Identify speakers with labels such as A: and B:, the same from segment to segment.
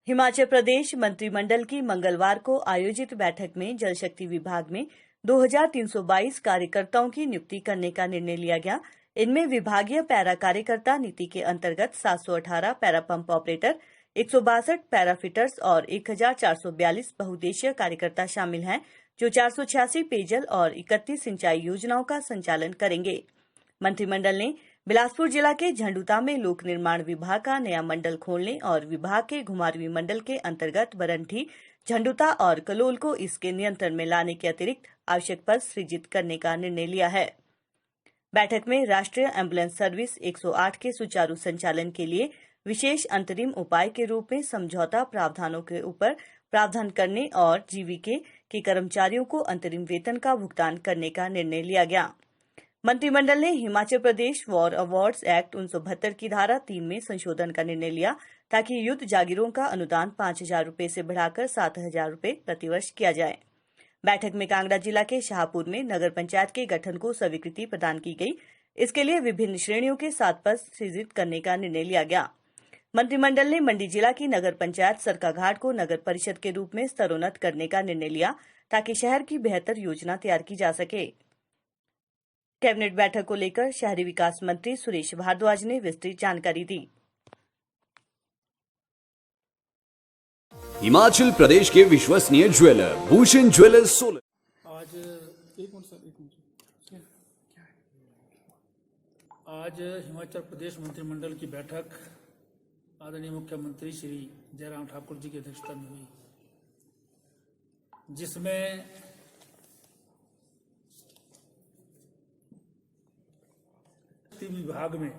A: हिमाचल प्रदेश मंत्रिमंडल की मंगलवार को आयोजित बैठक में जल शक्ति विभाग में 2322 कार्यकर्ताओं की नियुक्ति करने का निर्णय लिया गया। इनमें विभागीय पैरा कार्यकर्ता नीति के अंतर्गत 718 para pump operator, 162 para fitters और 1442 बहुउद्देशीय कार्यकर्ता शामिल हैं, जो 486 पेयजल और 31 सिंचाई योजनाओं का संचालन करेंगे। मंत्रिमंडल ने बिलासपुर जिला के झंडुता में लोक निर्माण विभाग का नया मंडल खोलने और विभाग के घुमारवीं मंडल के अंतर्गत बरंठी, झंडुता और कलोल को इसके नियंत्रण में लाने के अतिरिक्त आवश्यक पद सृजित करने का निर्णय लिया है। बैठक में राष्ट्रीय एम्बुलेंस सर्विस 108 के सुचारू संचालन के लिए विशेष अंतरिम उपाय के रूप में समझौता प्रावधानों के ऊपर प्रावधान करने और जीवीके के कर्मचारियों को अंतरिम वेतन का भुगतान करने का निर्णय लिया गया। मंत्रिमंडल ने Himachal Pradesh war awards act 1972 की धारा 3 में संशोधन का निर्णय लिया, ताकि युद्ध जागीरों का अनुदान 5,000 रुपये से बढ़ाकर 7,000 रुपये प्रतिवर्ष किया जाए। बैठक में कांगड़ा जिला के शाहपुर में नगर पंचायत के गठन को स्वीकृति प्रदान की गई। इसके लिए विभिन्न श्रेणियों के 7 पद सृजित करने का निर्णय लिया गया। मंत्रिमंडल ने मंडी जिला की नगर पंचायत सरकाघाट को नगर परिषद के रूप में स्तरोन्नत करने का निर्णय लिया, ताकि शहर की बेहतर योजना तैयार की जा सके। कैबिनेट बैठक को लेकर शहरी विकास मंत्री सुरेश भारद्वाज ने विस्तृत जानकारी दी।
B: हिमाचल प्रदेश के विश्वसनीय ज्वेलर भूषण ज्वेलर्स सोलन।
C: आज हिमाचल प्रदेश मंत्रिमंडल की बैठक आदरणीय मुख्यमंत्री श्री जयराम ठाकुर जी की अध्यक्षता में हुई, जिसमें विभाग में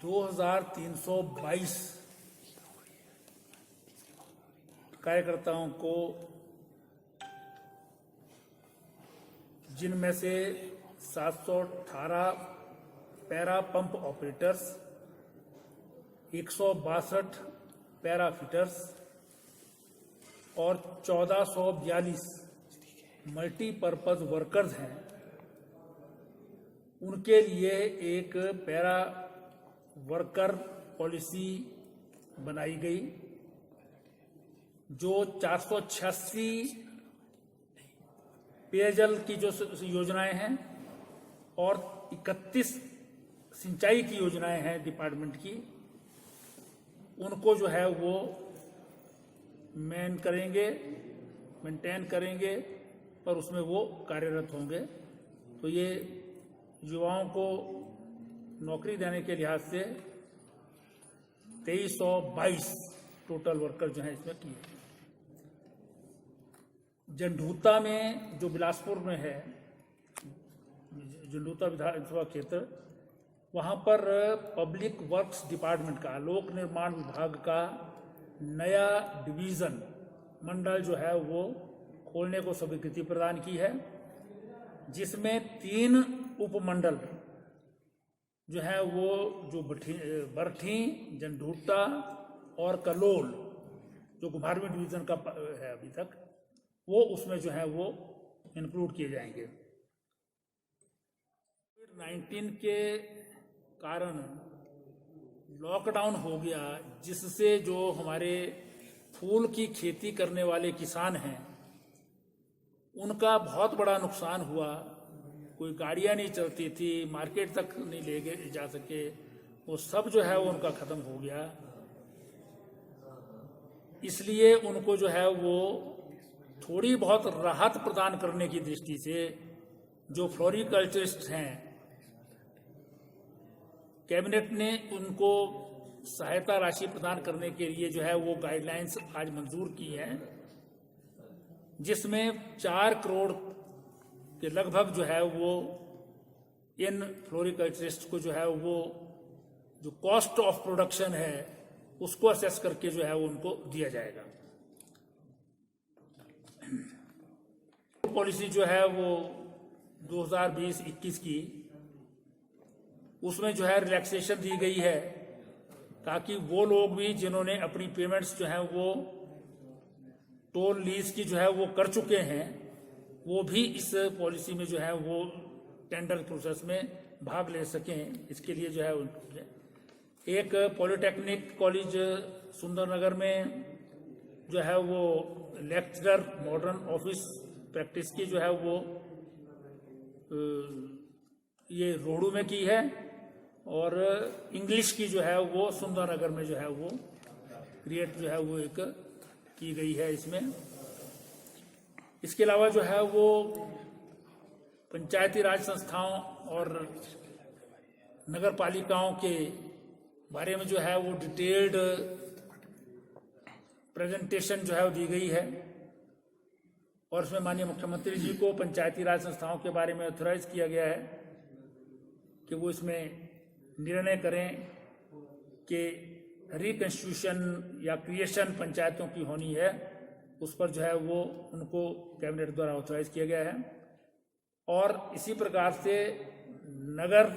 C: 2322 कार्यकर्ताओं को, जिनमें से 718 para pump operators, 162 para fitters और 1442 मल्टीपर्पज वर्कर्स हैं, उनके लिए एक पैरा वर्कर पॉलिसी बनाई गई, जो 486 पेयजल की जो योजनाएं हैं और 31 सिंचाई की योजनाएं हैं डिपार्टमेंट की, उनको जो है वो मेंटेन करेंगे और उसमें वो कार्यरत होंगे। तो ये युवाओं को नौकरी देने के लिहाज से 2322 टोटल वर्कर जो है इसमें किए। झंडुता में, जो बिलासपुर में है, झंडुता विधानसभा क्षेत्र, वहां पर पब्लिक वर्क्स डिपार्टमेंट का, लोक निर्माण विभाग का नया डिवीजन मंडल जो है वो खोलने को स्वीकृति प्रदान की है, जिसमें 3 उपमंडल जो है वो, जो बरठी, झंडुता और कलोल, जो घुमारवीं डिवीजन का है अभी तक, वो उसमें जो है वो इंक्लूड किए जाएंगे। कोविड-19 के कारण लॉकडाउन हो गया, जिससे जो हमारे फूल की खेती करने वाले किसान हैं, उनका बहुत बड़ा नुकसान हुआ। कोई गाड़ियां नहीं चलती थी, मार्केट तक नहीं ले जा सके, वो सब जो है वो उनका खत्म हो गया। इसलिए उनको जो है वो थोड़ी बहुत राहत प्रदान करने की दृष्टि से जो फ्लोरिकल्चरिस्ट हैं, कैबिनेट ने उनको सहायता राशि प्रदान करने के लिए जो है वो गाइडलाइंस आज मंजूर की हैं, जिसमें 4 करोड़ के लगभग जो है वो इन फ्लोरिकल्चरिस्ट को जो है वो, जो कॉस्ट ऑफ प्रोडक्शन है उसको असेस करके जो है वो उनको दिया जाएगा। पॉलिसी जो है वो 2020-21 की, उसमें जो है रिलैक्सेशन दी गई है, ताकि वो लोग भी जिन्होंने अपनी पेमेंट्स जो है वो टोल लीज की जो है वो कर चुके हैं, वो भी इस पॉलिसी में जो है वो टेंडर प्रोसेस में भाग ले सकें। इसके लिए जो है एक पॉलिटेक्निक कॉलेज सुंदरनगर में जो है वो लेक्चरर मॉडर्न ऑफिस प्रैक्टिस की जो है वो ये रोहड़ू में की है, और इंग्लिश की जो है वो सुंदरनगर में जो है वो क्रिएट जो है वो एक की गई है इसमें। इसके अलावा जो है वो पंचायती राज संस्थाओं और नगर पालिकाओं के बारे में जो है वो डिटेल्ड प्रेजेंटेशन जो है वो दी गई है, और उसमें माननीय मुख्यमंत्री जी को पंचायती राज संस्थाओं के बारे में ऑथराइज किया गया है कि वो इसमें निर्णय करें कि रिकंस्टिट्यूशन या क्रिएशन पंचायतों की होनी है, उस पर जो है वो उनको कैबिनेट द्वारा ऑथराइज किया गया है। और इसी प्रकार से नगर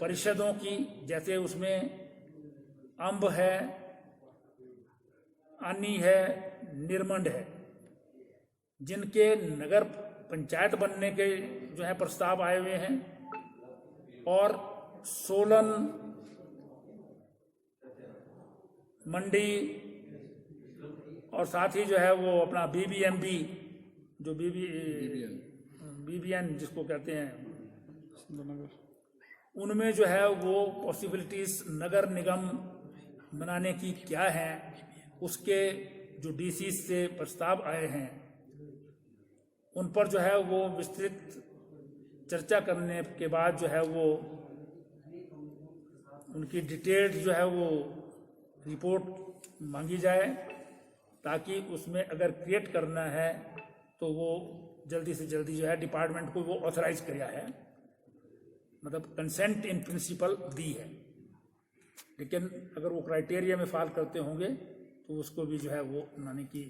C: परिषदों की, जैसे उसमें अंब है, अन्नी है, निर्मंड है, जिनके नगर पंचायत बनने के जो है प्रस्ताव आए हुए हैं, और सोलन, मंडी, और साथ ही जो है वो अपना बीबीएमबी जो बीबीएन जिसको कहते हैं, उनमें जो है वो पॉसिबिलिटीज नगर निगम बनाने की क्या है, उसके जो डीसी से प्रस्ताव आए हैं उन पर जो है वो विस्तृत चर्चा करने के बाद जो है वो उनकी डिटेल्ड जो है वो रिपोर्ट मांगी जाए, ताकि उसमें अगर क्रिएट करना है तो वो जल्दी से जल्दी जो है डिपार्टमेंट को वो ऑथराइज किया है, मतलब कंसेंट इन प्रिंसिपल दी है। लेकिन अगर वो क्राइटेरिया में फॉल करते होंगे तो उसको भी जो है वो बनाने की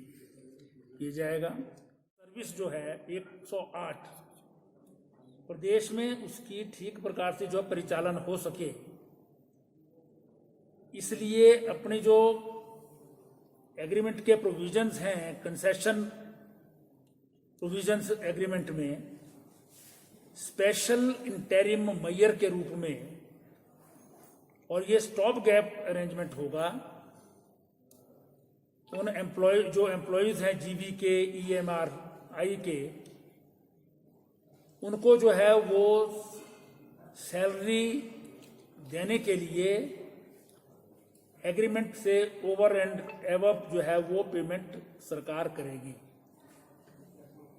C: किया जाएगा। सर्विस जो है 108 प्रदेश में उसकी ठीक प्रकार से जो परिचालन हो सके, इसलिए अपने जो एग्रीमेंट के प्रोविजंस हैं, कंसेशन प्रोविजंस एग्रीमेंट में स्पेशल इंटरिम मेयर के रूप में, और ये स्टॉप गैप अरेंजमेंट होगा उन जो एम्प्लॉयज हैं जीबी के, EMRI के, उनको जो है वो सैलरी देने के लिए एग्रीमेंट से ओवर एंड एबव जो है वो पेमेंट सरकार करेगी।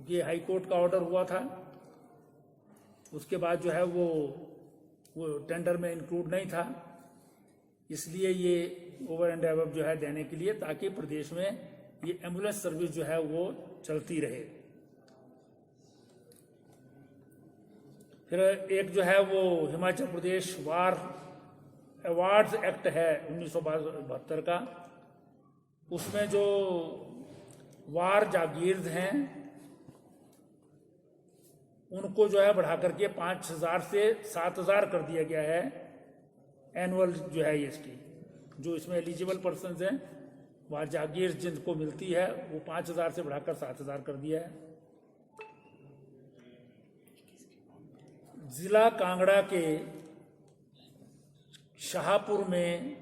C: ये हाई कोर्ट का ऑर्डर हुआ था, उसके बाद जो है वो टेंडर में इंक्लूड नहीं था, इसलिए ये ओवर एंड एबव जो है देने के लिए, ताकि प्रदेश में ये एम्बुलेंस सर्विस जो है वो चलती रहे। फिर एक जो है वो हिमाचल प्रदेश वार अवार्ड्स एक्ट है 1972 का, उसमें जो वार जागीर हैं उनको जो है बढ़ा करके 5,000 से 7,000 कर दिया गया है एनुअल जो है इसकी। जो इसमें एलिजिबल पर्सन हैं वह जागीर जिनको मिलती है वो 5,000 से बढ़ाकर 7,000 कर दिया है। जिला कांगड़ा के शाहपुर में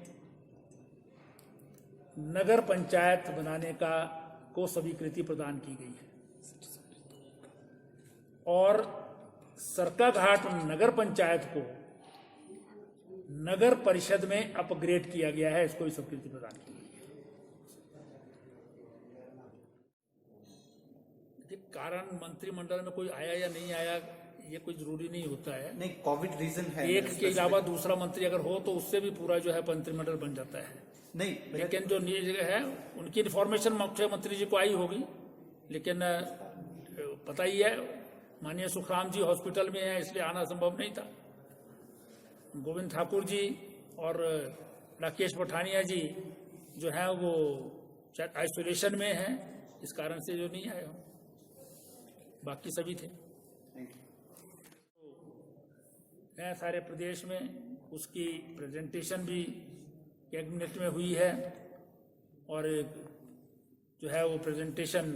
C: नगर पंचायत बनाने को स्वीकृति प्रदान की गई है, और सरकाघाट नगर पंचायत को नगर परिषद में अपग्रेड किया गया है, इसको भी स्वीकृति प्रदान की गई है। कारण मंत्रिमंडल में कोई आया या नहीं आया ये कोई जरूरी नहीं होता है।
D: नहीं, कोविड रीजन है।
C: एक के अलावा दूसरा मंत्री अगर हो तो उससे भी पूरा जो है मंत्रिमंडल बन जाता है।
D: नहीं,
C: लेकिन जो है उनकी इन्फॉर्मेशन मुख्यमंत्री जी को आई होगी, लेकिन पता ही है माननीय सुखराम जी हॉस्पिटल में है, इसलिए आना संभव नहीं था। गोविंद ठाकुर जी और राकेश पठानिया जी जो है वो आइसोलेशन में हैं, इस कारण से जो नहीं आए हो, बाकी सभी थे। है सारे प्रदेश में, उसकी प्रेजेंटेशन भी कैबिनेट में हुई है, और जो है वो प्रेजेंटेशन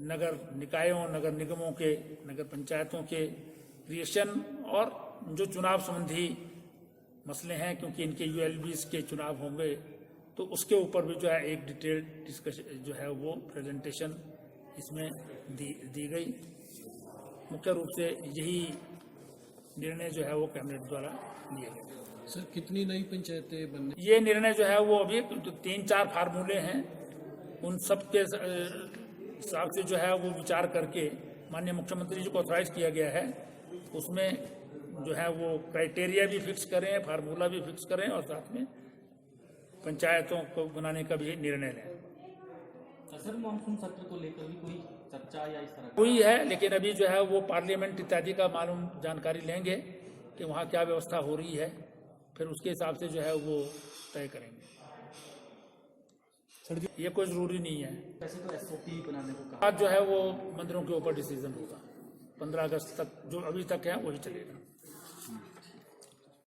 C: नगर निकायों, नगर निगमों के, नगर पंचायतों के क्रिएशन और जो चुनाव संबंधी मसले हैं, क्योंकि इनके ULBs के चुनाव होंगे तो उसके ऊपर भी जो है एक डिटेल डिस्कशन जो है वो प्रेजेंटेशन इसमें दी गई। मुख्य रूप से यही निर्णय जो है वो कैबिनेट द्वारा लिए गए।
D: सर कितनी नई पंचायतें बनने?
C: ये निर्णय जो है वो अभी 3-4 फार्मूले हैं, उन सब के हिसाब से जो है वो विचार करके माननीय मुख्यमंत्री जी को ऑथराइज किया गया है। उसमें जो है वो क्राइटेरिया भी फिक्स करें, फार्मूला भी फिक्स करें और साथ में पंचायतों को बनाने का भी निर्णय लें।
E: सर मानसून सत्र को लेकर भी कोई चर्चा या इस तरह
C: हुई है, लेकिन अभी जो है वो पार्लियामेंट इत्यादि का मालूम जानकारी लेंगे कि वहाँ क्या व्यवस्था हो रही है, फिर उसके हिसाब से जो है वो तय करेंगे। ये कोई जरूरी नहीं है।
E: वैसे तो एसओपी बनाने को कहा।
C: आज जो है वो मंत्रियों के ऊपर डिसीजन होगा। 15 अगस्त तक जो अभी तक है वही चलेगा।